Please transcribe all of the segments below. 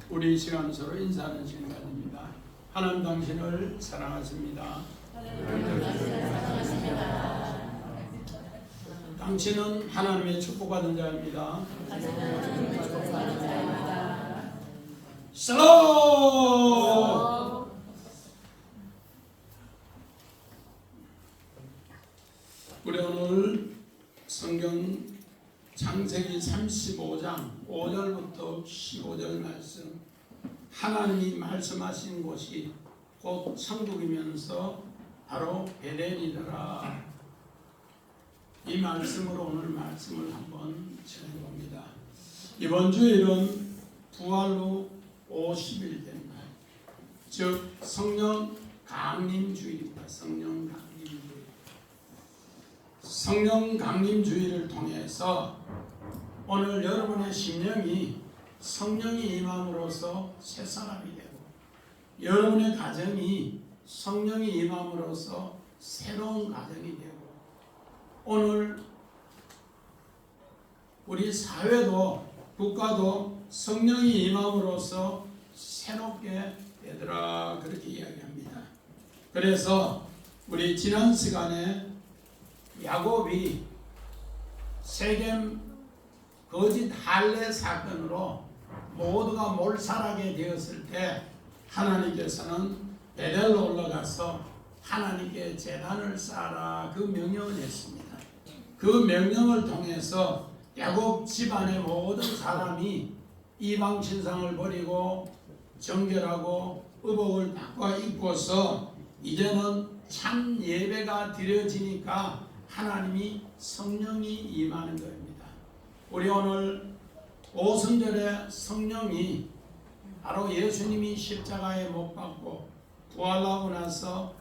우리 이 시간 서로 인사하는 시간입니다. 하나님 당신을 사랑하십니다. 당신은 하나님의 축복받은 자입니다. 샬롬! 우리 오늘 성경 창세기 35장 5절부터 15절 말씀, 하나님이 말씀하신 곳이 곧 천국이면서 바로 베델이더라. 이 말씀으로 오늘 말씀을 한번 전해봅니다. 이번 주일은 부활 후 50일 된 날, 즉 성령 강림 주일입니다. 성령 강림 주일. 성령 강림 주일을 통해서 오늘 여러분의 심령이 성령이 임함으로써 새 사람이 되고, 여러분의 가정이 성령이 임함으로써 새로운 가정이 되고, 오늘 우리 사회도 국가도 성령이 임함으로써 새롭게 되더라, 그렇게 이야기합니다. 그래서 우리 지난 시간에 야곱이 세겜 거짓 할례 사건으로 모두가 몰살하게 되었을 때 하나님께서는 베델로 올라가서 하나님께 제단을 쌓아라, 그 명령을 했습니다. 그 명령을 통해서 야곱 집안의 모든 사람이 이방 신상을 버리고 정결하고 의복을 바꿔 입고서 이제는 참 예배가 드려지니까 하나님이 성령이 임하는 겁니다. 우리 오늘 오순절에 성령이 바로 예수님이 십자가에 못 박고 부활하고 나서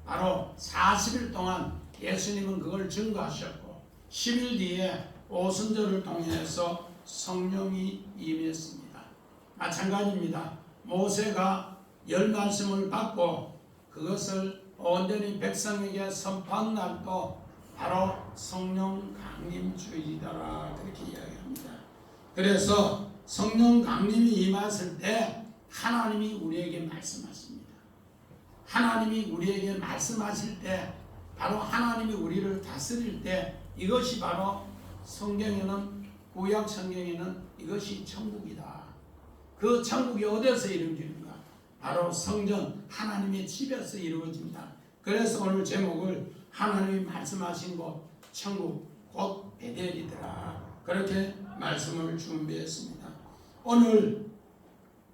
바로 40일 동안 예수님은 그걸 증거하셨고 10일 뒤에 오순절을 통해서 성령이 임했습니다. 마찬가지입니다. 모세가 열 말씀을 받고 그것을 온전히 백성에게 선포한 날도 바로 성령 강림 주일이더라, 그렇게 이야기합니다. 그래서 성령 강림이 임했을 때 하나님이 우리에게 말씀하십니다. 하나님이 우리에게 말씀하실 때, 바로 하나님이 우리를 다스릴 때, 이것이 바로 성경에는, 구약 성경에는 이것이 천국이다. 그 천국이 어디서 이루어지는가? 바로 성전, 하나님의 집에서 이루어진다. 그래서 오늘 제목을 하나님이 말씀하신 곳 천국, 곧 베델이더라, 그렇게 말씀을 준비했습니다. 오늘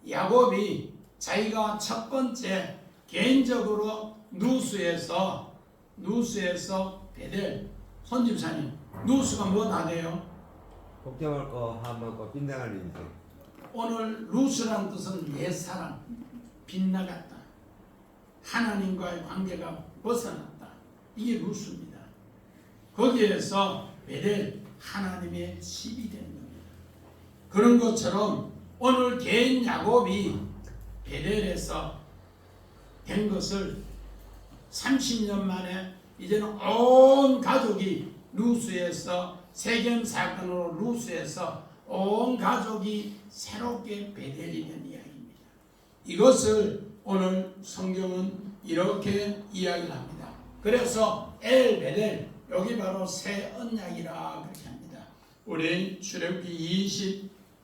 야곱이 자기가 첫 번째 개인적으로 누수에서 베델, 손집사님, 누수가 뭐 다 돼요? 걱정할 거, 한번 거, 빈당할 인생. 오늘 루스란 뜻은 옛사람, 빗나갔다, 하나님과의 관계가 벗어났다, 이게 루스입니다. 거기에서 베델, 하나님의 집이 되는 겁니다. 그런 것처럼 오늘 개인 야곱이 베델에서 된 것을 30년 만에 이제는 온 가족이 루스에서, 세겜 사건으로 루스에서 온 가족이 새롭게 베델이 된 이야기입니다. 이것을 오늘 성경은 이렇게 이야기를 합니다. 그래서 엘 베델, 여기 바로 새 언약이라 그렇게 합니다. 우리 출애굽기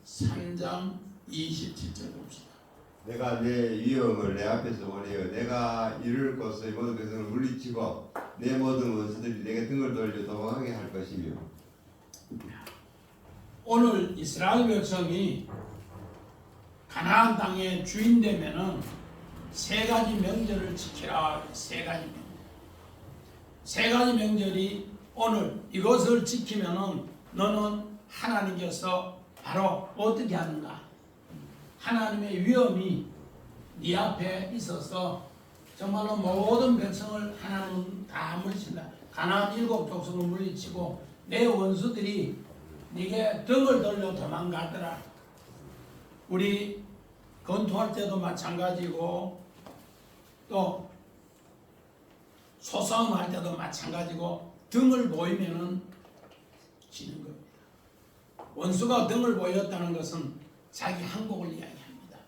23장 27절 봅시다. 내가 내 위엄을 내 앞에서 보내어 내가 이룰 것의 모든 것을 물리치고 내 모든 원수들이 내게 등을 돌려 도망하게 할 것이며. 오늘 이스라엘 백성이 가나안 땅의 주인 되면은 세 가지 명절을 지키라. 세 가지 명절이 오늘 이것을 지키면은 너는 하나님께서 바로 어떻게 하는가? 하나님의 위엄이 네 앞에 있어서 정말로 모든 백성을 하나님 다 물리친다. 가나안 7 족속을 물리치고 내 원수들이 네게 등을 돌려 도망가더라. 우리 건투할 때도 마찬가지고 또 소싸움할 때도 마찬가지고 등을 보이면은 지는 겁니다. 원수가 등을 보였다는 것은 자기 항복을 이야기합니다.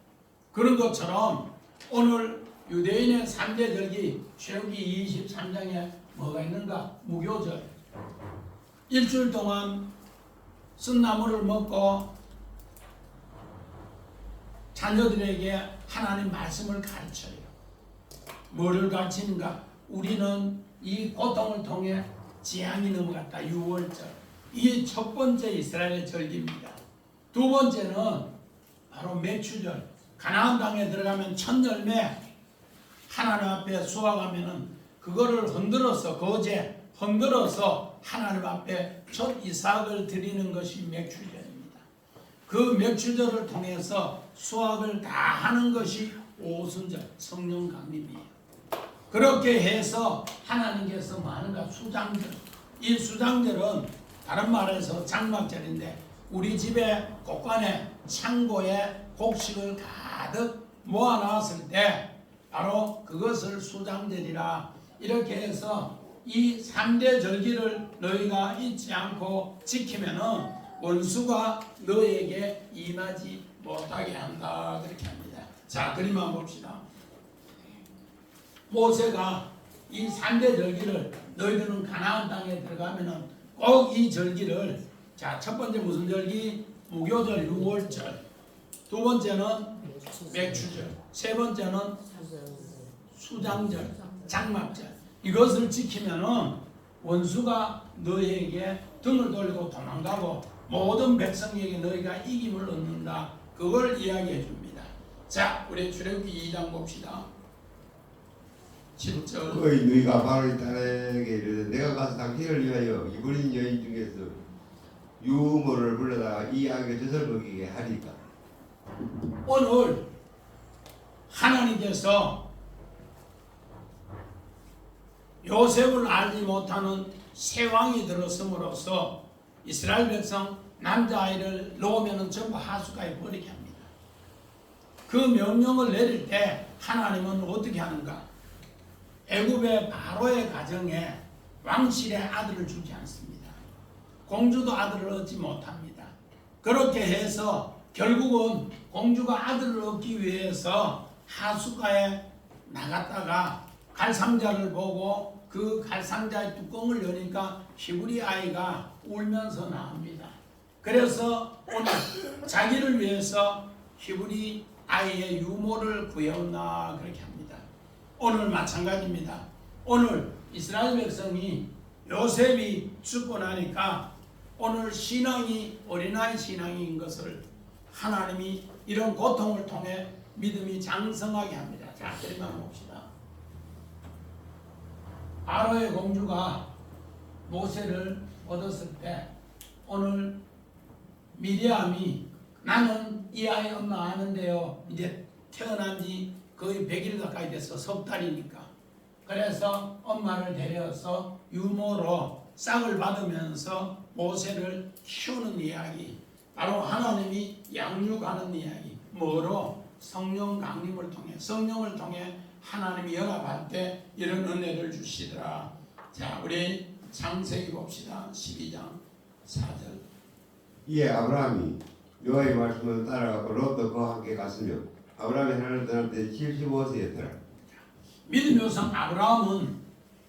그런 것처럼 오늘 유대인의 3대 절기 출애굽기 23장에 뭐가 있는가? 무교절. 일주일 동안 쓴 나물을 먹고 자녀들에게 하나님 말씀을 가르쳐요. 뭐를 가르치는가? 우리는 이 고통을 통해 재앙이 넘어갔다. 6월절. 이게 첫 번째 이스라엘의 절기입니다. 두 번째는 바로 매추절. 가나안 땅에 들어가면 첫 열매 하나님 앞에 수확하면은 그거를 흔들어서 하나님 앞에 첫 이삭을 드리는 것이 맥추절입니다. 그 맥추절을 통해서 수확을 다 하는 것이 오순절, 성령 강림이에요. 그렇게 해서 하나님께서 뭐 하는가? 수장절. 이 수장절은 다른 말해서 장막절인데 우리 집에 곳간에 창고에 곡식을 가득 모아놨을 때 바로 그것을 수장절이라 이렇게 해서 이 3대 절기를 너희가 잊지 않고 지키면은 원수가 너에게 임하지 못하게 한다. 그렇게 합니다. 자, 그림 한번 봅시다. 모세가 이 3대 절기를 너희들은 가나안 땅에 들어가면은 꼭 이 절기를 자, 첫 번째 무슨 절기? 무교절 6월절. 두 번째는 맥추절. 세 번째는 수장절, 장막절. 이것을 지키면은 원수가 너희에게 등을 돌리고 도망가고 모든 백성에게 너희가 이김을 얻는다. 그걸 이야기해 줍니다. 자, 우리 출애굽기 2장 봅시다. 7절. 거의 너희가 바로 이 딸에게 이르되 내가 가서 당신을 위하여 이브린 여인 중에서 유모를 불러다가 이 아이에게 젖을 먹이게 하리까. 오늘 하나님께서 요셉을 알지 못하는 새 왕이 들었음으로써 이스라엘 백성 남자아이를 놓으면 전부 하수가에 버리게 합니다. 그 명령을 내릴 때 하나님은 어떻게 하는가? 애굽의 바로의 가정에 왕실의 아들을 주지 않습니다. 공주도 아들을 얻지 못합니다. 그렇게 해서 결국은 공주가 아들을 얻기 위해서 하수가에 나갔다가 갈상자를 보고 그 갈상자의 뚜껑을 여니까 히브리 아이가 울면서 나옵니다. 그래서 오늘 자기를 위해서 히브리 아이의 유모를 구해온다 그렇게 합니다. 오늘 마찬가지입니다. 오늘 이스라엘 백성이 요셉이 죽고 나니까 오늘 신앙이 어린아이 신앙인 것을 하나님이 이런 고통을 통해 믿음이 장성하게 합니다. 자, 그림 한번 봅시다. 바로의 공주가 모세를 얻었을 때 오늘 미리암이 나는 이 아이 엄마 아는데요. 이제 태어난 지 거의 100일 가까이 돼서 석 달이니까. 그래서 엄마를 데려서 유모로 싹을 받으면서 모세를 키우는 이야기. 바로 하나님이 양육하는 이야기. 뭐로? 성령 강림을 통해, 성령을 통해 하나님이 연합할 때 이런 은혜를 주시더라. 자, 우리 창세기 봅시다. 12장 4절. 이에 아브라함이 여호와의 말씀을 따라가고 롯도 그와 함께 갔으며 아브라함이 하나님을 떠날 때 75세였더라. 믿음의 조상 아브라함은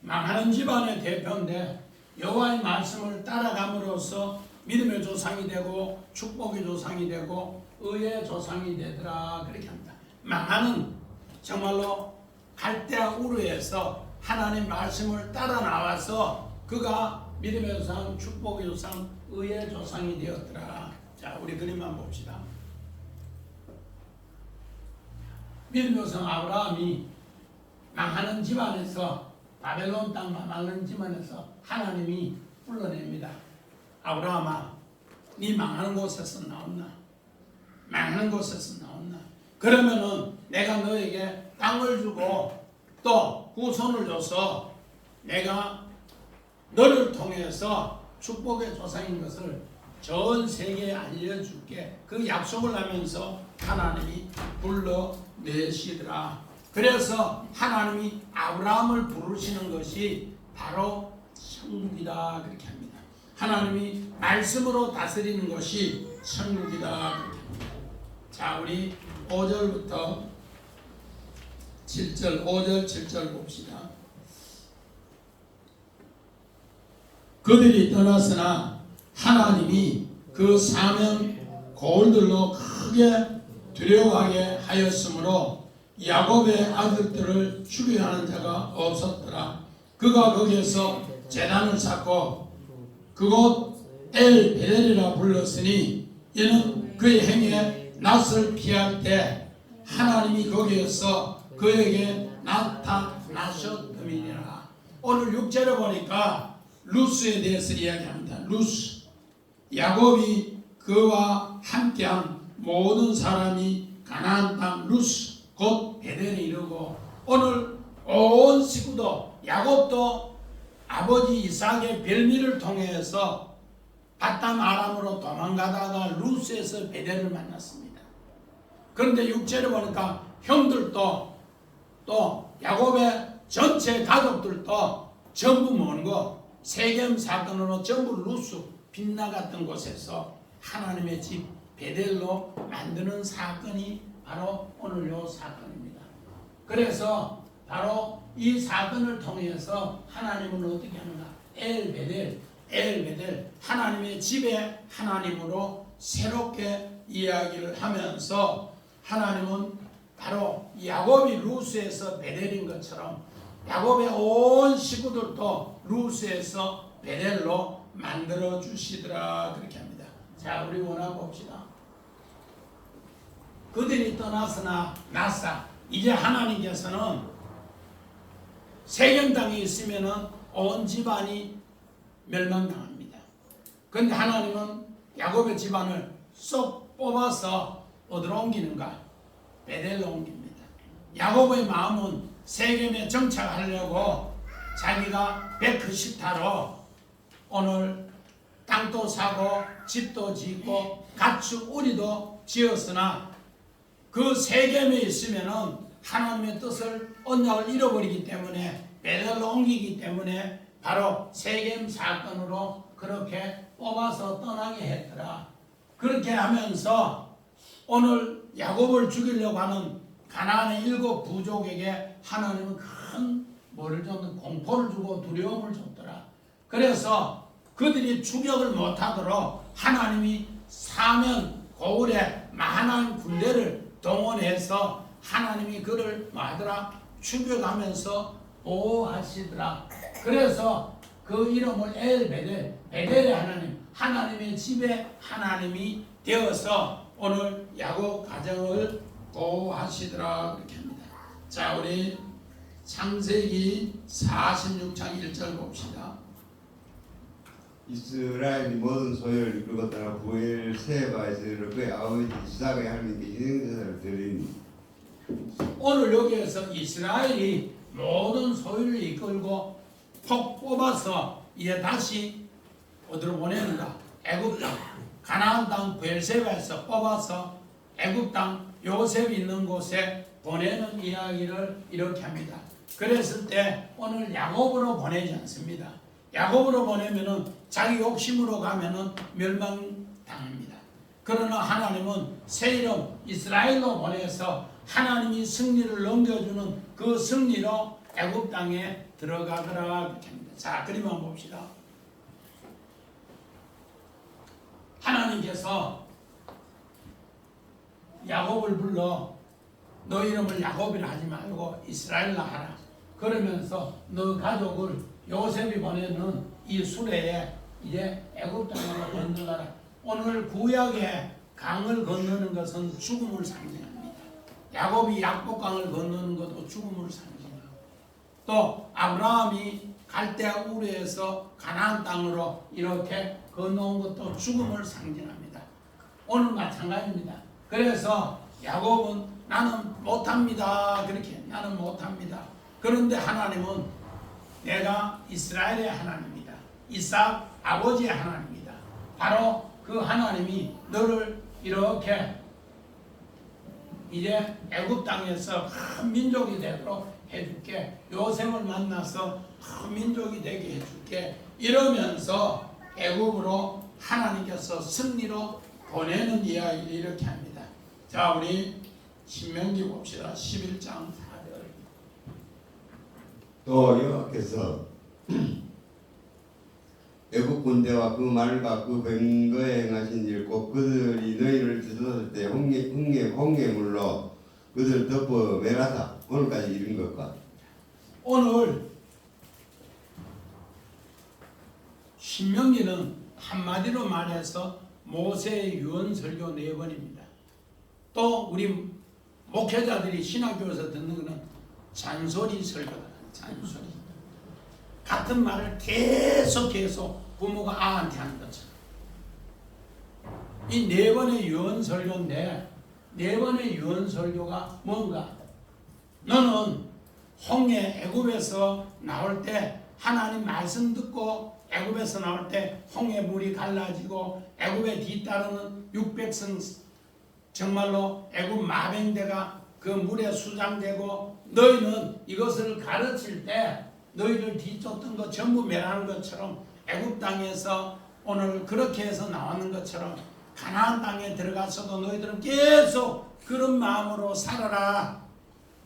망하는 집안의 대표인데 여호와의 말씀을 따라감으로써 믿음의 조상이 되고 축복의 조상이 되고 의의 조상이 되더라 그렇게 합니다. 망하는 정말로 갈대아 우르에서 하나님 말씀을 따라 나와서 그가 믿음의 조상, 축복의 조상, 의의 조상이 되었더라. 자, 우리 그림만 봅시다. 믿음의 조상 아브라함이 망하는 집안에서 바벨론 땅 망하는 집안에서 하나님이 불러냅니다. 아브라함아, 네 망하는 곳에서 나온나? 망하는 곳에서 나온나? 그러면은 내가 너에게 땅을 주고 또 후손을 줘서 내가 너를 통해서 축복의 조상인 것을 전 세계에 알려줄게. 그 약속을 하면서 하나님이 불러내시더라. 그래서 하나님이 아브라함을 부르시는 것이 바로 천국이다 그렇게 합니다. 하나님이 말씀으로 다스리는 것이 천국이다 그렇게 합니다. 자, 우리 5절부터 7절, 5절, 7절 봅시다. 그들이 떠났으나 하나님이 그 사명 고울들로 크게 두려워하게 하였으므로 야곱의 아들들을 죽여야 하는 자가 없었더라. 그가 거기에서 제단을 쌓고 그곳 엘 베델이라 불렀으니 이는 그의 행위에 낯을 피할 때 하나님이 거기에서 그에게 나타나셨음이니라. 오늘 6절에 보니까 루스에 대해서 이야기합니다. 루스, 야곱이 그와 함께한 모든 사람이 가나안 땅 루스 곧 베델에 이르고, 오늘 온 식구도 야곱도 아버지 이삭의 별미를 통해서 바담 아람으로 도망가다가 루스에서 베델을 만났습니다. 그런데 6절에 보니까 형들도 또 야곱의 전체 가족들도 전부 먼 세겜 사건으로 전부 루스 빗나갔던 곳에서 하나님의 집 베델로 만드는 사건이 바로 오늘 요 사건입니다. 그래서 바로 이 사건을 통해서 하나님은 어떻게 하는가? 엘 베델 하나님의 집에 하나님으로 새롭게 이야기를 하면서 하나님은 바로 야곱이 루스에서 베델인 것처럼 야곱의 온 식구들도 루스에서 베델로 만들어 주시더라 그렇게 합니다. 자, 우리 원화 봅시다. 그들이 떠났으나 나사, 이제 하나님께서는 세겜 땅에 있으면은 온 집안이 멸망당합니다. 그런데 하나님은 야곱의 집안을 쏙 뽑아서 어디로 옮기는가? 베델로 옮깁니다. 야곱의 마음은 세겜에 정착하려고 자기가 베크시타로 오늘 땅도 사고 집도 짓고 가축 우리도 지었으나 그 세겜에 있으면은 하나님의 뜻을 언약을 잃어버리기 때문에 베델로 옮기기 때문에 바로 세겜 사건으로 그렇게 뽑아서 떠나게 했더라. 그렇게 하면서 오늘 야곱을 죽이려고 하는 가나안의 7 부족에게 하나님은 큰 뭐를 줬는 공포를 주고 두려움을 줬더라. 그래서 그들이 추격을 못하도록 하나님이 사면 고을에 많은 군대를 동원해서 하나님이 그를 뭐하더라? 추격하면서 보호하시더라. 그래서 그 이름을 엘 베델, 베델의 하나님, 하나님의 집에 하나님이 되어서 오늘 야곱 가정을 보호하시더라 그렇게 합니다. 자, 우리 창세기 46장 1절 봅시다. 이스라엘이 모든 소유를 이끌고 떠나 부엘세바에서 그의 아버지 이삭의 할머니께 희생제사를 드리니. 오늘 여기에서 이스라엘이 모든 소유를 이끌고 폭 뽑아서 이제 다시 어디로 보내는가? 애굽 땅, 가나안 땅 부엘세바에서 뽑아서 애굽 땅 요셉이 있는 곳에 보내는 이야기를 이렇게 합니다. 그랬을 때 오늘 야곱으로 보내지 않습니다. 야곱으로 보내면은 자기 욕심으로 가면은 멸망당합니다. 그러나 하나님은 새 이름 이스라엘로 보내서 하나님이 승리를 넘겨주는 그 승리로 애굽 땅에 들어가더라 이렇게 합니다. 자, 그림 한번 봅시다. 하나님께서 야곱을 불러 너 이름을 야곱이라 하지 말고 이스라엘라 하라. 그러면서 너 가족을 요셉이 보내는 이 수레에 이제 애굽 땅으로 건너가라. 오늘 구약의 강을 건너는 것은 죽음을 상징합니다. 야곱이 약복강을 건너는 것도 죽음을 상징하고, 또 아브라함이 갈대아 우르에서 가나안 땅으로 이렇게 건너온 것도 죽음을 상징합니다. 오늘 마찬가지입니다. 그래서 야곱은 나는 못합니다. 그렇게 나는 못합니다. 그런데 하나님은 내가 이스라엘의 하나님이다. 이삭 아버지의 하나님이다. 바로 그 하나님이 너를 이렇게 이제 애굽 땅에서 큰 민족이 되도록 해줄게. 요셉을 만나서 큰 민족이 되게 해줄게. 이러면서 애굽으로 하나님께서 승리로 보내는 이야기를 이렇게 합니다. 자, 우리 신명기 봅시다. 11장 4절. 또 여호와께서 애국 군대와 그 말과 그 병거에 행하신 일 곧 그들이 너희를 뒤쫓을 때 홍해물로 그들 덮어 매라사 오늘까지 이른 것과 오늘 신명기는 한마디로 말해서 모세의 유언 설교 4번입니다. 또 우리 목회자들이 신학교에서 듣는 것은 잔소리 설교다. 잔소리. 같은 말을 계속 부모가 아한테 하는 것처럼. 이 4번의 유언 설교인데 4번의 유언 설교가 뭔가? 너는 홍해 애굽에서 나올 때 하나님 말씀 듣고 애굽에서 나올 때 홍해 물이 갈라지고 애굽에 뒤따르는 600성 정말로 애굽 마병대가 그 물에 수장되고 너희는 이것을 가르칠 때 너희를 뒤쫓던 것 전부 멸하는 것처럼 애굽 땅에서 오늘 그렇게 해서 나왔는 것처럼 가나안 땅에 들어가서도 너희들은 계속 그런 마음으로 살아라.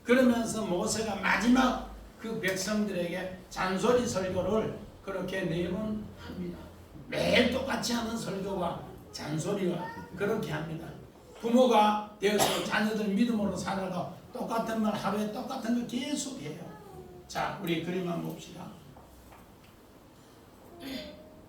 그러면서 모세가 마지막 그 백성들에게 잔소리 설교를 그렇게 4번 합니다. 매일 똑같이 하는 설교와 잔소리와 그렇게 합니다. 부모가 되어서 자녀들 믿음으로 살아도 똑같은 말 하루에 똑같은 거 계속 해요. 자, 우리 그림 한번 봅시다.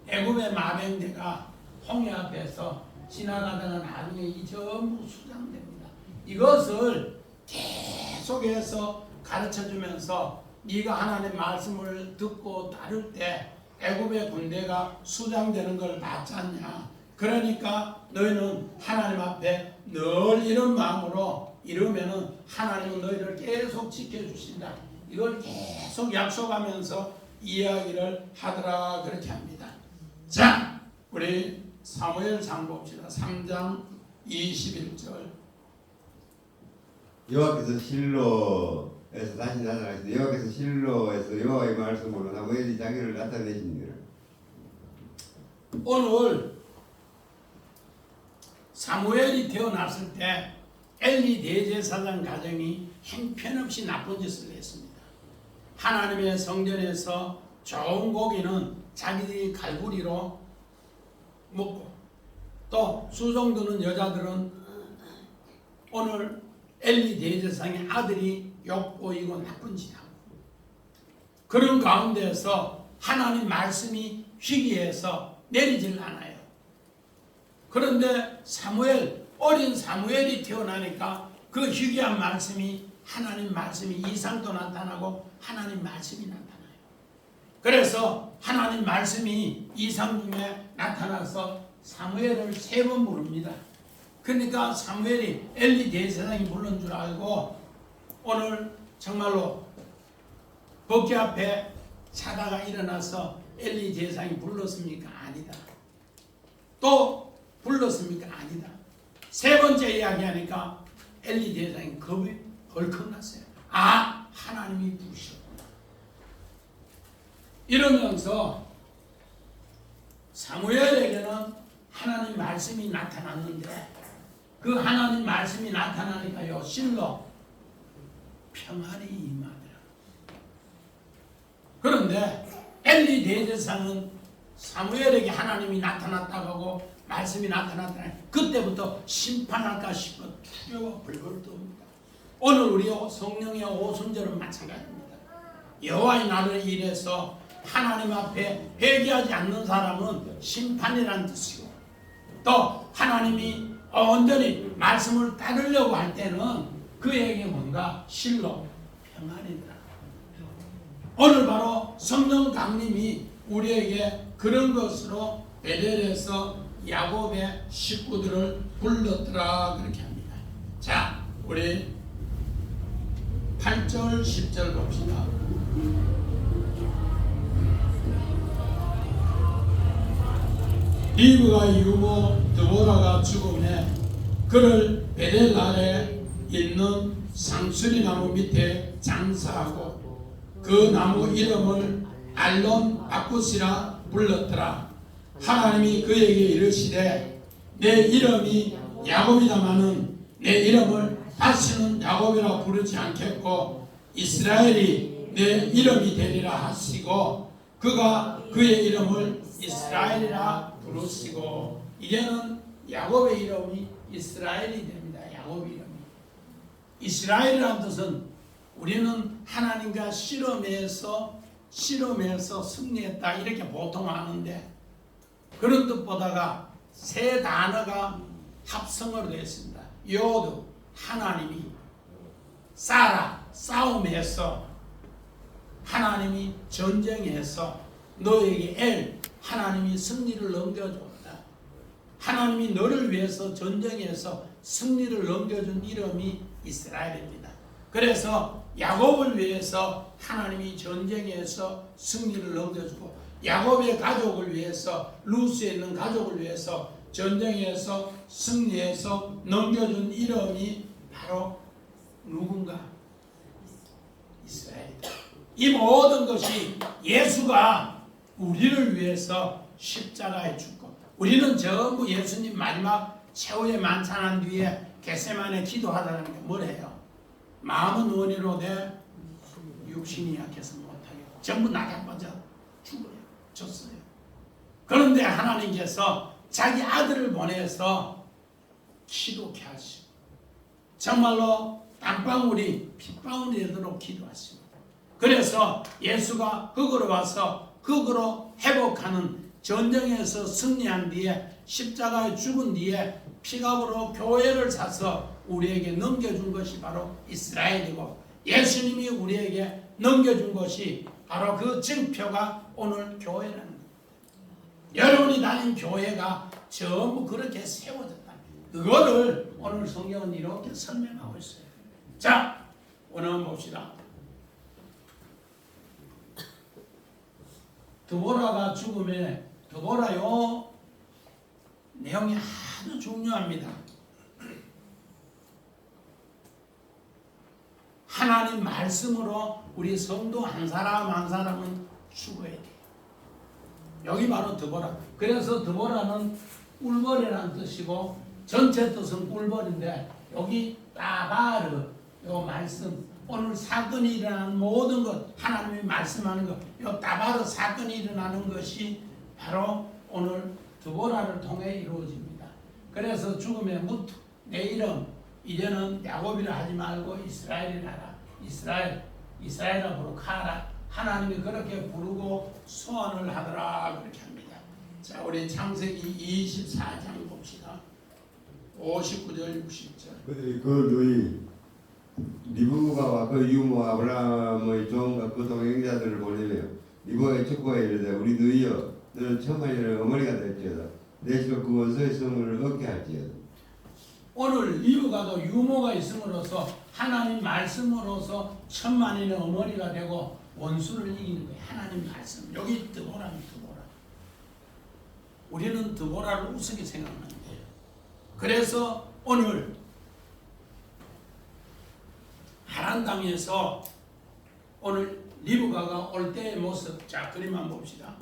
애굽의 마병대가 홍해 앞에서 지나가다가 나중에 이 전부 수장됩니다. 이것을 계속해서 가르쳐주면서 네가 하나님의 말씀을 듣고 따를 때 애굽의 군대가 수장되는 걸 봤지 않냐. 그러니까 너희는 하나님 앞에 늘 이런 마음으로 이러면은 하나님은 너희를 계속 지켜주신다. 이걸 계속 약속하면서 이야기를 하더라 그렇게 합니다. 자, 우리 사무엘상 봅시다. 3장 21절. 여호와께서 실로에서 다시 나타나시되 여호와께서 실로에서 여호와의 말씀으로 사무엘이 자기를 나타내시니라. 오늘 사무엘이 태어났을 때 엘리 대제사장 가정이 형편없이 나쁜 짓을 했습니다. 하나님의 성전에서 좋은 고기는 자기들이 갈고리로 먹고 또 수종 드는 여자들은 오늘 엘리 대제사장의 아들이 욕보이고 나쁜 짓하고 그런 가운데서 하나님 말씀이 희귀해서 내리질 않아요. 그런데 어린 사무엘이 태어나니까 그 희귀한 말씀이 하나님 말씀이 이상도 나타나고 하나님 말씀이 나타나요. 그래서 하나님 말씀이 이상 중에 나타나서 사무엘을 3번 부릅니다. 그러니까 사무엘이 엘리 대제사장이 부른 줄 알고 오늘 정말로 법궤 앞에 자다가 일어나서 엘리 대제사장이 불렀습니까? 아니다. 또 불렀습니까? 아니다. 3번째 이야기하니까 엘리 대제사장이 겁이 덜컥 났어요. 아, 하나님이 부르셨구나. 이러면서 사무엘에게는 하나님 말씀이 나타났는데 그 하나님 말씀이 나타나니까요 실로 평안이 임하더라. 그런데 엘리 대제사장은 사무엘에게 하나님이 나타났다고 하고 말씀이 나타났다. 그때부터 심판할까 싶어 두려워 벌벌 떱니다. 오늘 우리 성령의 오순절은 마찬가지입니다. 여호와의 날을 인해서 하나님 앞에 회개하지 않는 사람은 심판이라는 뜻이고 또 하나님이 온전히 말씀을 따르려고 할 때는 그에게 뭔가 실로 평안이더라. 오늘 바로 성령 강림이 우리에게 그런 것으로 베델에서 야곱의 식구들을 불렀더라 그렇게 합니다. 자, 우리 8절 10절 봅시다. 리브가 유모 드보라가 죽음에 그를 베델 아래 있는 상수리 나무 밑에 장사하고 그 나무 이름을 알론 바쿠시라 불렀더라. 하나님이 그에게 이르시되 내 이름이 야곱이다마는 내 이름을 다시는 야곱이라 부르지 않겠고 이스라엘이 내 이름이 되리라 하시고 그가 그의 이름을 이스라엘이라 부르시고 이제는 야곱의 이름이 이스라엘이 됩니다. 야곱의 이름이 이스라엘이라는 뜻은 우리는 하나님과 씨름해서 승리했다 이렇게 보통 하는데 그런 뜻보다가 세 단어가 합성으로 되어 있습니다. 요드 하나님이 싸움해서 하나님이 전쟁해서 너에게 엘 하나님이 승리를 넘겨준다. 하나님이 너를 위해서 전쟁해서 승리를 넘겨준 이름이 이스라엘입니다. 그래서 야곱을 위해서 하나님이 전쟁에서 승리를 넘겨주고 야곱의 가족을 위해서 루스에 있는 가족을 위해서 전쟁에서 승리해서 넘겨준 이름이 바로 누군가? 이스라엘이다. 이 모든 것이 예수가 우리를 위해서 십자가에 죽고 우리는 전부 예수님 마지막 최후의 만찬한 뒤에 겟세마네 기도하다는 게 뭐래요? 마음은 원이로되 육신이 약해서 못하게 전부 나가빠져 죽어요. 졌어요. 그런데 하나님께서 자기 아들을 보내서 기도케 하시고 정말로 땀방울이 핏방울이 되도록 기도하시고 그래서 예수가 흙으로 와서 흙으로 회복하는 전쟁에서 승리한 뒤에 십자가에 죽은 뒤에 피값으로 교회를 사서 우리에게 넘겨준 것이 바로 이스라엘이고 예수님이 우리에게 넘겨준 것이 바로 그 증표가 오늘 교회라는 겁니다. 여러분이 다닌 교회가 전부 그렇게 세워졌다. 그거를 오늘 성경은 이렇게 설명하고 있어요. 자, 오늘 한번 봅시다. 드보라가 죽음에 드보라요 내용이 아주 중요합니다. 하나님 말씀으로 우리 성도 한 사람 한 사람은 죽어야 돼요. 여기 바로 드보라. 그래서 드보라는 꿀벌이라는 뜻이고 전체 뜻은 꿀벌인데 여기 따바르 요 말씀 오늘 사건이 일어나는 모든 것 하나님이 말씀하는 것 요 따바르 사건이 일어나는 것이 바로 오늘 드보라를 통해 이루어집니다. 그래서 죽음의 무트 내 이름 이제는 야곱이라 하지 말고 이스라엘이라 하라. 이스라엘아 부르카라. 하나님이 그렇게 부르고 소원을 하더라 그렇게 합니다. 자, 우리 창세기 24장 봅시다. 59절 60절. 그들이 그 너희 리브가와 그 유모 아브라함의 종과 그 동행자들을 보내며 리브가의 축복에 이르되 우리 너희여 너는 천만년의 어머니가 될지어다 내 집에 그 원수의 성을 얻게 할지어다. 오늘 리브가도 유모가 있음으로써 하나님 말씀으로서 천만인의 어머니가 되고 원수를 이기는 거예요. 하나님 말씀. 여기 드보라는 드보라. 우리는 드보라를 우습게 생각하는 거예요. 그래서 오늘 하란 땅에서 오늘 리브가가 올 때의 모습. 자, 그림 한번 봅시다.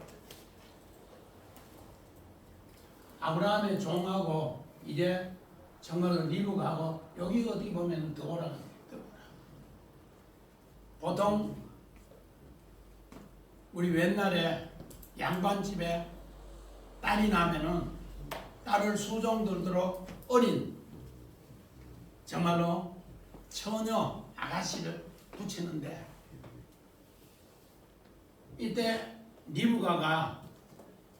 아브라함의 종하고 이제 정말로 리브가하고 여기 어디 보면 드보라가 드보라. 보통 우리 옛날에 양반집에 딸이 나면은 딸을 수종 들도록 어린 정말로 처녀 아가씨를 붙이는데 이때 리브가가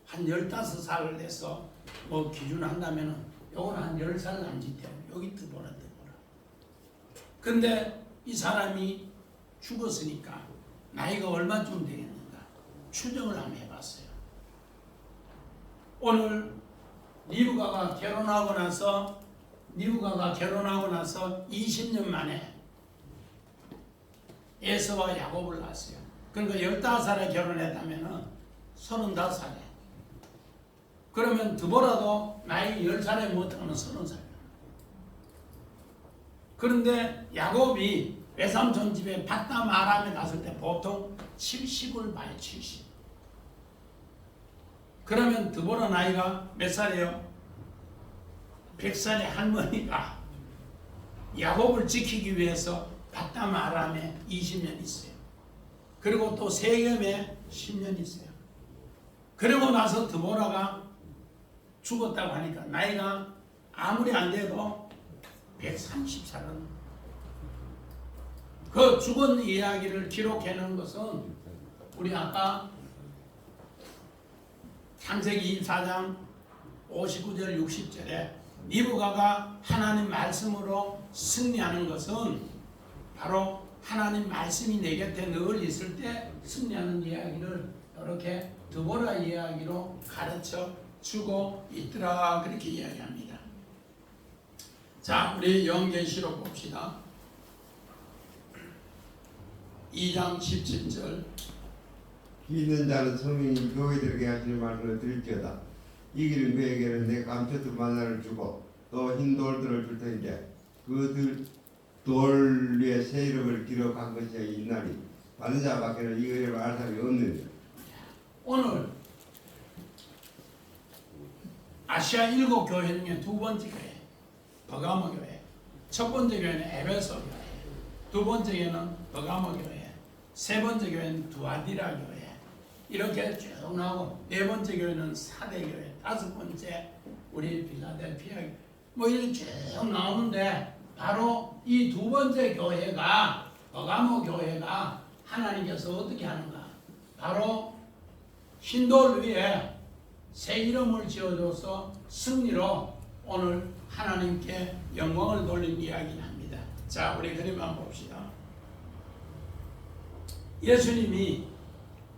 한 15살을 돼서 뭐 기준한다면은 요거는 한 10살 남짓돼요. 여기 드보라. 근데 이 사람이 죽었으니까 나이가 얼마쯤 되겠는가 추정을 한번 해봤어요. 오늘 리브가가 결혼하고 나서 20년 만에 에서와 야곱을 낳았어요. 그러니까 15살에 결혼했다면 35살에 그러면 드보라도 나이 10살에 못하면 30살. 그런데 야곱이 외삼촌 집에 바담 아람에 갔을 때 보통 70을 봐요. 70. 그러면 드보라 나이가 몇 살이에요? 100살의 할머니가 야곱을 지키기 위해서 바담 아람에 20년 있어요. 그리고 또 세겜에 10년 있어요. 그리고 나서 드보라가 죽었다고 하니까 나이가 아무리 안 돼도 130살은 그 죽은 이야기를 기록해 놓은 것은 우리 아까 창세기 24장 59절 60절에 리브가가 하나님 말씀으로 승리하는 것은 바로 하나님 말씀이 내 곁에 늘 있을 때 승리하는 이야기를 이렇게 드보라 이야기로 가르쳐 주고 있더라 그렇게 이야기합니다. 자, 우리 요한계시록 봅시다. 2장 17절 귀 있는 자는 성령이 교회들에게 하시는 말씀을 들을지어다. 이기는 그에게는 내 감춰둔 만나를 주고 또 흰 돌들을 줄 터인데 그 돌 위에 새 이름을 기록한 것이 있나니 받은 자밖에는 이 이름을 알 사람이 없느니라. 오늘 아시아 7교회 중에 두 번째 교회 버가모 교회, 첫 번째 교회는 에베소 교회, 두 번째 교회는 버가모 교회, 세 번째 교회는 두아디라 교회, 이렇게 쭉 나오고 네 번째 교회는 사대 교회, 다섯 번째 우리 빌라델피아 뭐 이렇게 쭉 나오는데 바로 이 두 번째 교회가 버가모 교회가 하나님께서 어떻게 하는가? 바로 흰돌 위에 새 이름을 지어줘서 승리로 오늘 하나님께 영광을 돌린 이야기를 합니다. 자, 우리 그림 한번 봅시다. 예수님이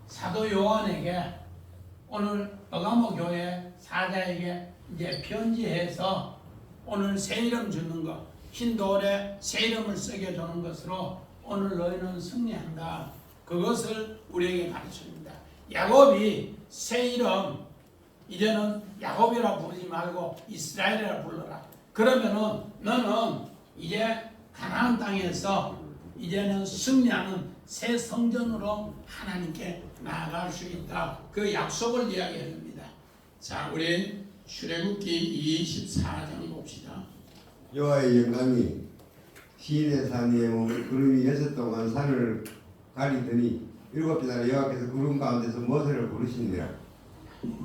사도 요한에게 오늘 버가모 교회 사자에게 이제 편지해서 오늘 새 이름 주는 것, 흰 돌에 새 이름을 새겨주는 것으로 오늘 너희는 승리한다. 그것을 우리에게 가르칩니다. 야곱이 새 이름 이제는 야곱이라 부르지 말고 이스라엘이라 불러라. 그러면은 너는 이제 가나안 땅에서 이제는 승리하는 새 성전으로 하나님께 나아갈 수 있다. 그 약속을 이야기해 줍니다. 자, 우리 출애굽기 24장 봅시다. 여호와의 영광이 시인의 산 위에 오면 구름이 6 동안 산을 가리더니 7째 날에 여호와께서 구름 가운데서 모세를 부르시니라.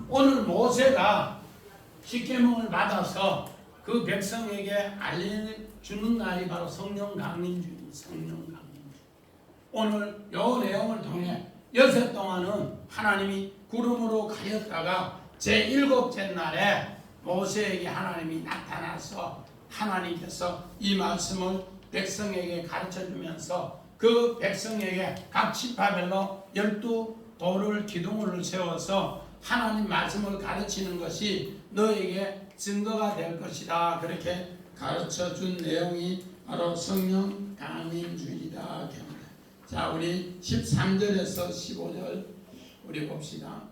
오늘 모세가 십계명을 받아서 그 백성에게 알려주는 날이 바로 성령 강림주입니다. 성령 강림주. 오늘 이 내용을 통해 6해 동안은 하나님이 구름으로 가렸다가 제7째 날에 모세에게 하나님이 나타나서 하나님께서 이 말씀을 백성에게 가르쳐주면서 그 백성에게 각 지파별로 12돌을 기둥을 세워서 하나님 말씀을 가르치는 것이 너에게 증거가 될 것이다. 그렇게 가르쳐준 내용이 바로 성령 강림주의다. 자, 우리 13절에서 15절 우리 봅시다.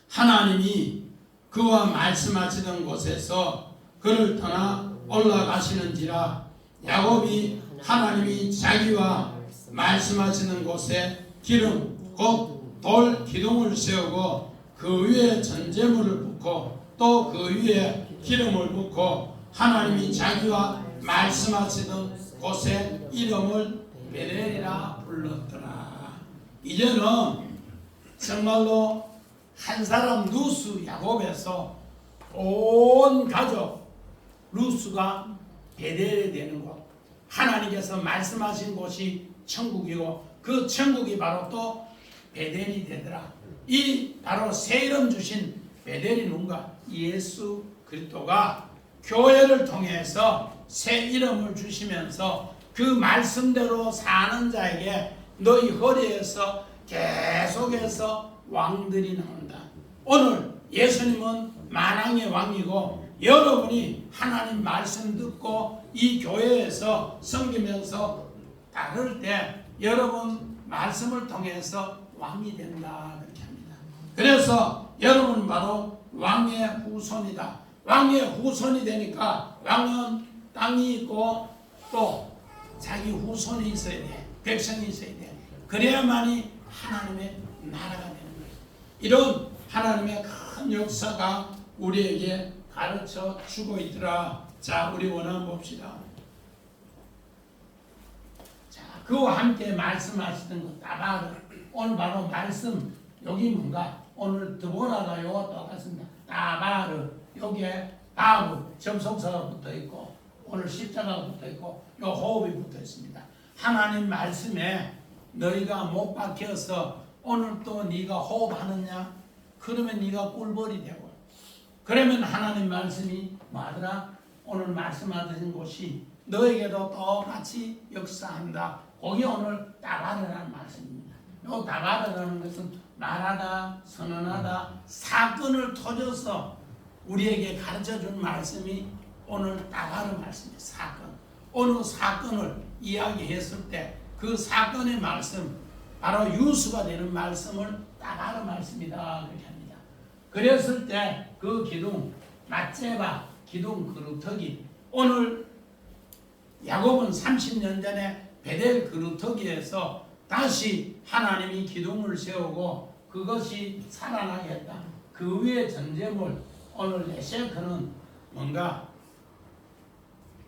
하나님이 그와 말씀하시던 곳에서 그를 떠나 올라가시는지라. 야곱이 하나님이 자기와 말씀하시는 곳에 기름 곧 돌 기둥을 세우고 그 위에 전제물을 붓고 또 그 위에 기름을 붓고 하나님이 자기와 말씀하시던 곳에 이름을 베델이라 불렀더라. 이제는 정말로 한 사람 루스 야곱에서 온 가족 루스가 베델이 되는 곳, 하나님께서 말씀하신 곳이 천국이고 그 천국이 바로 또 베델이 되더라. 이 바로 새 이름 주신 베델이 누군가? 예수 그리스도가 교회를 통해서 새 이름을 주시면서 그 말씀대로 사는 자에게 너희 허리에서 계속해서 왕들이 나온다. 오늘 예수님은 만왕의 왕이고 여러분이 하나님 말씀 듣고 이 교회에서 섬기면서 따를 때 여러분 말씀을 통해서 왕이 된다 그렇게 합니다. 그래서 여러분 바로 왕의 후손이다. 왕의 후손이 되니까 왕은 땅이 있고 또 자기 후손이 있어야 돼. 백성이 있어야 돼. 그래야만이 하나님의 나라가 되는 거예요. 이런 하나님의 큰 역사가 우리에게 가르쳐 주고 있더라. 자, 우리 원한 봅시다. 자, 그와 함께 말씀하시던 것 따바르. 오늘 바로 말씀 여기 뭔가 오늘 드보라가 요거 똑같습니다. 따바르 여기에 바브 접속사가 붙어 있고 오늘 십자가가 붙어 있고 요 호흡이 붙어 있습니다. 하나님 말씀에 너희가 못 박혀서 오늘 또 네가 호흡하느냐? 그러면 네가 꿀벌이 되고 그러면 하나님 말씀이 뭐하더라? 오늘 말씀하신 곳이 너에게도 똑같이 역사한다. 거기 오늘 따바르라는 말씀입니다. 요 따바르라는 것은 말하다, 선언하다, 사건을 터져서 우리에게 가르쳐준 말씀이 오늘 따바르 말씀이에요. 사건. 어느 사건을 이야기했을 때 그 사건의 말씀, 바로 유수가 되는 말씀을 따바르 말씀이다 그렇게 합니다. 그랬을 때 그 기둥, 낫제바 기둥 그루터기, 오늘 야곱은 30년 전에 베델 그루터기에서 다시 하나님이 기둥을 세우고 그것이 살아나게 했다. 그 위에 전제물, 오늘 레셰크는 뭔가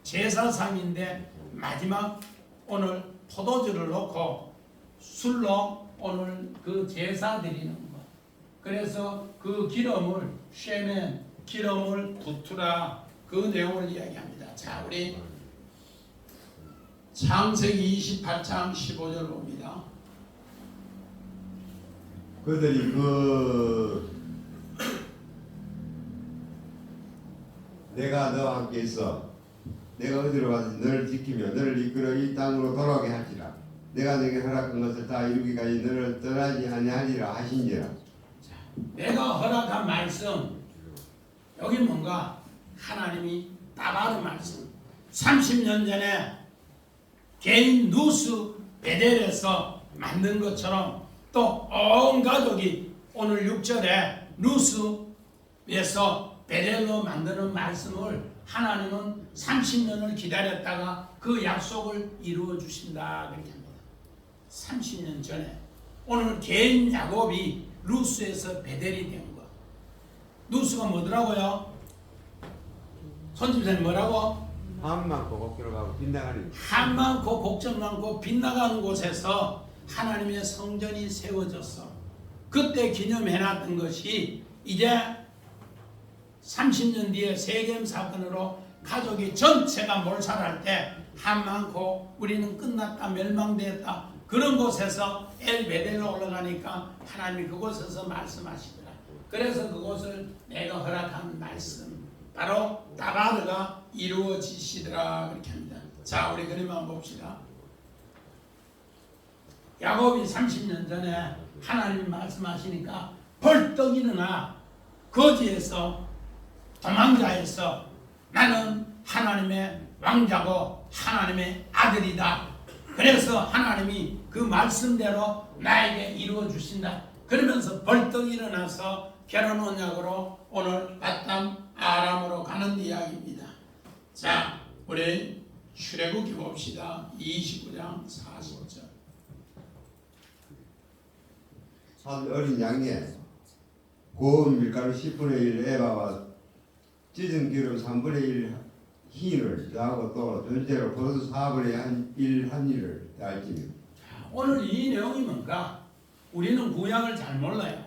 제사상인데 마지막 오늘 포도주를 넣고 술로 오늘 그 제사 드리는 것. 그래서 그 기름을 쉐멘, 기름을 부투라 그 내용을 이야기합니다. 자, 우리 창세기 28장 15절 봅니다. 그들이 내가 너와 함께 있어 내가 어디로 가든지 너를 지키며 너를 이끌어 이 땅으로 돌아오게 할지라 내가 너에게 허락한 것을 다 이루기까지 너를 떠나지 아니하리라 하신지라. 내가 허락한 말씀 여기 뭔가 하나님이 따바르 말씀 30년 전에 개인 누스 베델에서 만든 것처럼 또 온 가족이 오늘 6절에 누스에서 베델로 만드는 말씀을 하나님은 30년을 기다렸다가 그 약속을 이루어 주신다 그렇게 합니다. 30년 전에 오늘 개인 야곱이 루스에서 베델이 된 것. 루스가 뭐더라고요? 손집사님 뭐라고? 한 많고 곡기로 가고 빗나가는 한 많고 곡점 많고 빗나가는 곳에서 하나님의 성전이 세워졌어. 그때 기념해놨던 것이 이제 30년 뒤에 세겜 사건으로 가족이 전체가 몰살할 때 한 많고 우리는 끝났다 멸망되었다 그런 곳에서 엘베델로 올라가니까 하나님이 그곳에서 말씀하시더라. 그래서 그곳을 내가 허락한 말씀 바로 따바르가 이루어지시더라 그렇게 합니다. 자, 우리 그림 한번 봅시다. 야곱이 30년 전에 하나님 말씀하시니까 벌떡 일어나 거지에서 도망자에서 나는 하나님의 왕자고 하나님의 아들이다. 그래서 하나님이 그 말씀대로 나에게 이루어 주신다. 그러면서 벌떡 일어나서 결혼 언약으로 오늘 바담 아람으로 가는 이야기입니다. 자, 우리 출애굽기 봅시다. 29장 40절. 한 어린 양에 고운 밀가루 10분의 1 에바와 찢은 기름 3분의 1 흰을 더하고 또 전체로 버섯 4분의 1 한일을 더할지니. 오늘 이 내용이 뭔가 우리는 구약을 잘 몰라요.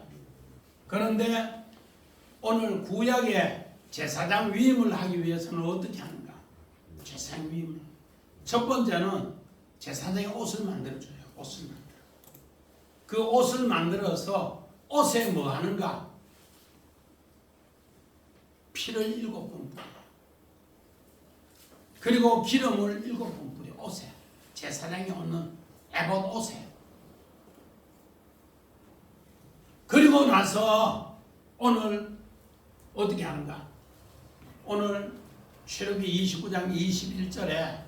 그런데 오늘 구약의 제사장 위임을 하기 위해서는 어떻게 하는가? 제사장 위임을. 첫 번째는 제사장이 옷을 만들어줘요. 옷을 만들어. 그 옷을 만들어서 옷에 뭐 하는가? 피를 7번 뿌려. 그리고 기름을 7번 뿌려. 옷에. 제사장이 얻는 에봇 옷에. 그리고 나서 오늘 어떻게 하는가? 오늘 출애굽기 29장 21절에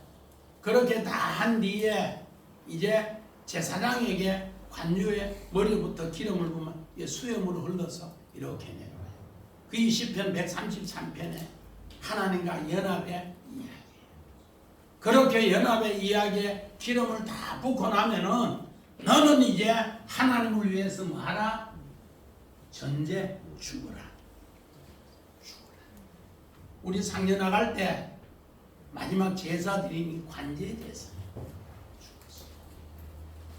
그렇게 다 한 뒤에 이제 제사장에게 관유의 머리부터 기름을 부으면 수염으로 흘러서 이렇게 내려와요. 그게 시편 133편에 하나님과 연합의 이야기예요. 그렇게 연합의 이야기에 기름을 다 붓고 나면은 너는 이제 하나님을 위해서 뭐하라? 전제 죽어라. 우리 상려 나갈 때 마지막 제사 드림이 관제 제사.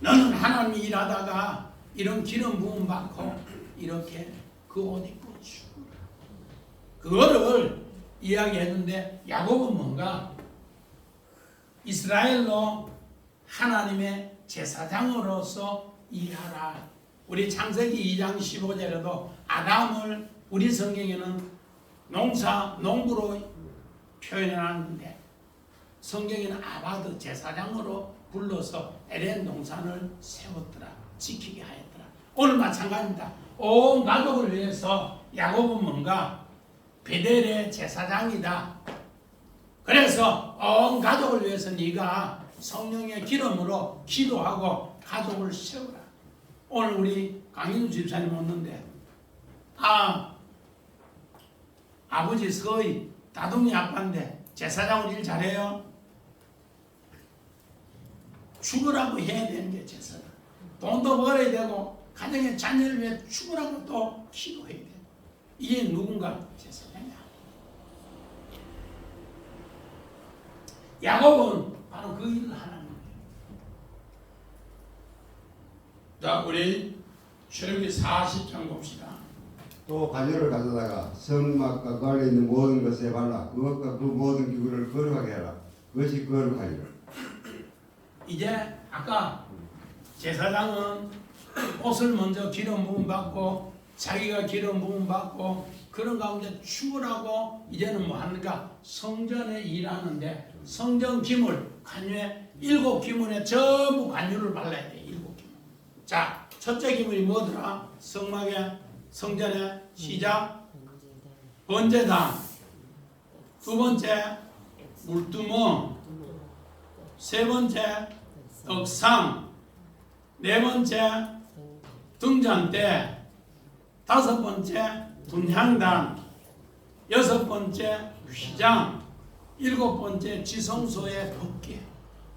너는 하나님 일하다가 이런 기름 부음 받고 이렇게 그 옷 입고 죽으라. 그거를 이야기했는데 야곱은 뭔가 이스라엘로 하나님의 제사장으로서 일하라. 우리 창세기 2장 15절에도 아담을 우리 성경에는 농부로 표현하는데 성경에는 아바드 제사장으로 불러서 에덴 동산을 세웠더라. 지키게 하였더라. 오늘 마찬가지입니다. 온 가족을 위해서 야곱은 뭔가 베델의 제사장이다. 그래서 온 가족을 위해서 네가 성령의 기름으로 기도하고 가족을 세우라. 오늘 우리 강인우 집사님 오는데 아버지 서희 다둥이 아빠인데 제사장으로 일 잘해요? 죽으라고 해야 되는 게 제사장. 돈도 벌어야 되고 가정의 자녀를 위해 죽으라고 또 기도해야 돼. 이게 누군가 제사장이야. 야곱은 바로 그 일을 하는 거예요. 자, 우리 출애굽기 40장 봅시다. 또 관유를 가져다가 성막과 그 안에 있는 모든 것에 발라 그것과 그 모든 기구를 거룩하게 해라. 그것이 거룩하니라. 이제 아까 제사장은 옷을 먼저 기름 부음 받고 자기가 기름 부음 받고 그런 가운데 죽으라고 이제는 뭐 하는가? 성전에 일하는데 성전 기물 관유에 7기물에 전부 관유를 발라야 돼. 7기물. 자, 첫째 기물이 뭐더라? 성전에 시작 번제단, 두 번째 물두멍, 세 번째 떡상, 네 번째 등잔대, 다섯 번째 분향단, 여섯 번째 휘장, 일곱 번째 지성소의 덮개.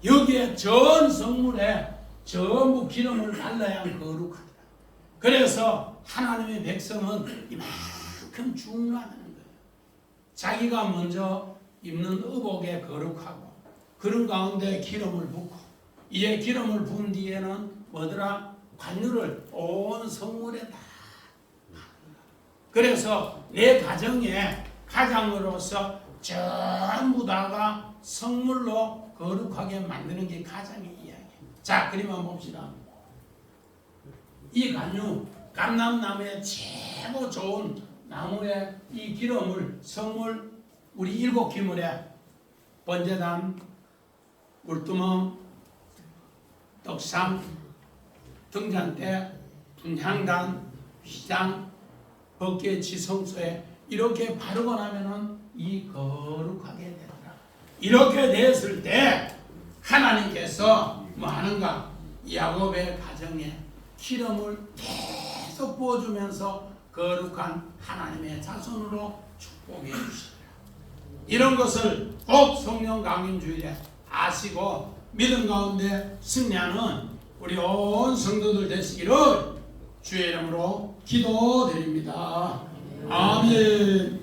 여기에 전 성물에 전부 기름을 발라야 거룩하더라. 그래서 하나님의 백성은 이만큼 중요하다는 거예요. 자기가 먼저 입는 의복에 거룩하고 그런 가운데 기름을 붓고 이제 기름을 부은 뒤에는 뭐더라? 관유를 온 성물에 다. 그래서 내 가정의 가장으로서 전부 다가 성물로 거룩하게 만드는 게 가장의 이야기예요. 자, 그림만 봅시다. 이 관유, 감람나무의 최고 좋은 나무의 이 기름을 성물 우리 7기물에 번제단, 물두멍, 떡상, 등잔대, 분향단, 휘장, 법궤 지성소에 이렇게 바르고 나면은 이 거룩하게 되더라. 이렇게 됐을 때 하나님께서 뭐 하는가? 야곱의 가정에 기름을 계속 부어주면서 거룩한 하나님의 자손으로 축복해 주시더라. 이런 것을 꼭 성령 강림 주일에 아시고 믿음 가운데 승리하는 우리 온 성도들 되시기를 주의 이름으로 기도드립니다. 아멘.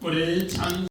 우리 찬